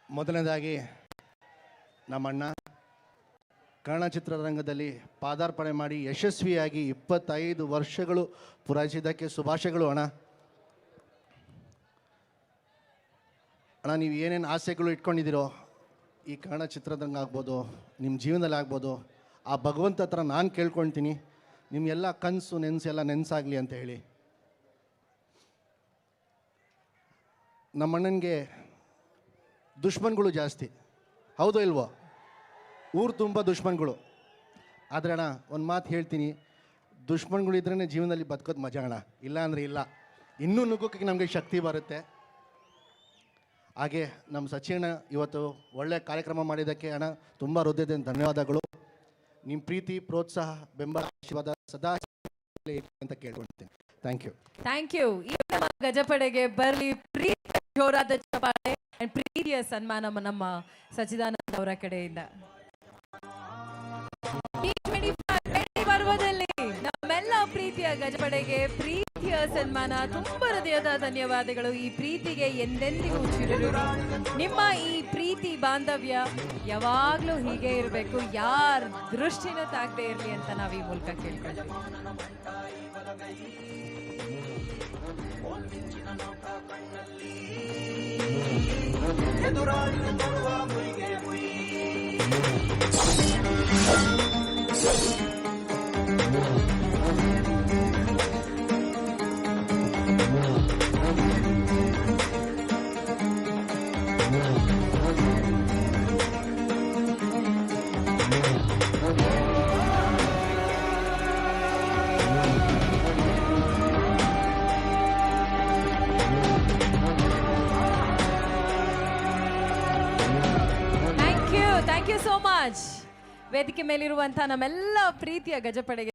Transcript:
ಮೊದಲನೇದಾಗಿ ನಮ್ಮಣ್ಣ ಕನ್ನಡ ಚಿತ್ರರಂಗದಲ್ಲಿ ಪಾದಾರ್ಪಣೆ ಮಾಡಿ ಯಶಸ್ವಿಯಾಗಿ 25 ವರ್ಷಗಳು ಪೂರೈಸಿದ್ದಕ್ಕೆ ಶುಭಾಶಯಗಳು ಅಣ್ಣ. ಅಣ್ಣ, ನೀವು ಏನೇನು ಆಸೆಗಳು ಇಟ್ಕೊಂಡಿದ್ದೀರೋ ಈ ಕನ್ನಡ ಚಿತ್ರರಂಗ ಆಗ್ಬೋದು, ನಿಮ್ಮ ಜೀವನದಲ್ಲಿ ಆಗ್ಬೋದು, ಆ ಭಗವಂತ ಹತ್ರ ನಾನು ಕೇಳ್ಕೊಳ್ತೀನಿ ನಿಮ್ಮೆಲ್ಲ ಕನಸು ನೆನಸೆಲ್ಲ ನೆನಸಾಗಲಿ ಅಂತ ಹೇಳಿ. ನಮ್ಮಣ್ಣನಿಗೆ ದುಶ್ಮನ್ಗಳು ಜಾಸ್ತಿ, ಹೌದೋ ಇಲ್ವೋ? ಊರು ತುಂಬ ದುಶ್ಮನ್ಗಳು. ಆದರೆ ಅಣ್ಣ, ಒಂದು ಮಾತು ಹೇಳ್ತೀನಿ, ದುಶ್ಮನ್ಗಳಿದ್ರೇ ಜೀವನದಲ್ಲಿ ಬದುಕೋದು ಮಜಾ ಅಣ್ಣ, ಇಲ್ಲ ಅಂದರೆ ಇಲ್ಲ. ಇನ್ನೂ ನುಗ್ಗೋಕ್ಕೆ ನಮಗೆ ಶಕ್ತಿ ಬರುತ್ತೆ. ಹಾಗೆ ನಮ್ಮ ಸಚಿನ್ ಇವತ್ತು ಒಳ್ಳೆಯ ಕಾರ್ಯಕ್ರಮ ಮಾಡಿದ್ದಕ್ಕೆ ಅಣ್ಣ ತುಂಬ ಹೃದಯದ ಧನ್ಯವಾದಗಳು. ನಿಮ್ಮ ಪ್ರೀತಿ, ಪ್ರೋತ್ಸಾಹ, ಬೆಂಬಲ, ಆಶೀರ್ವಾದ ಸದಾ ಅಂತ ಕೇಳ್ಕೊಳ್ತೀನಿ. Thank you. ಈ ಗಜಪಡೆಗೆ ಬರಲಿ ಪ್ರೀತಿ, ಜೋರಾದ ಚಪ್ಪಾಳೆ, ಪ್ರೀತಿಯ ಸನ್ಮಾನ ನಮ್ಮ ಸಚ್ಚಿದಾನಂದ ಅವರ ಕಡೆಯಿಂದ. ಪರ್ವದಲ್ಲಿ ನಮ್ಮೆಲ್ಲ ಪ್ರೀತಿಯ ಗಜಪಡೆಗೆ ಪ್ರೀತಿಯ ಸನ್ಮಾನ, ತುಂಬ ಹೃದಯದ ಧನ್ಯವಾದಗಳು. ಈ ಪ್ರೀತಿಗೆ ಎಂದೆಂದಿಗೂ ಚಿರರು. ನಿಮ್ಮ ಈ ಪ್ರೀತಿ ಬಾಂಧವ್ಯ ಯಾವಾಗ್ಲೂ ಹೀಗೆ ಇರಬೇಕು, ಯಾರ ದೃಷ್ಟಿನೂ ತಾಗದೆ ಇರಲಿ ಅಂತ ನಾವು ಈ ಮೂಲಕ ಕೇಳ್ಕೊಳ್ತೀವಿ. Thank you so much. ವೇದಿಕೆ ಮೇಲಿರುವಂತಹ ನಮ್ಮೆಲ್ಲ ಪ್ರೀತಿಯ ಗಜಪಡೆಗೆ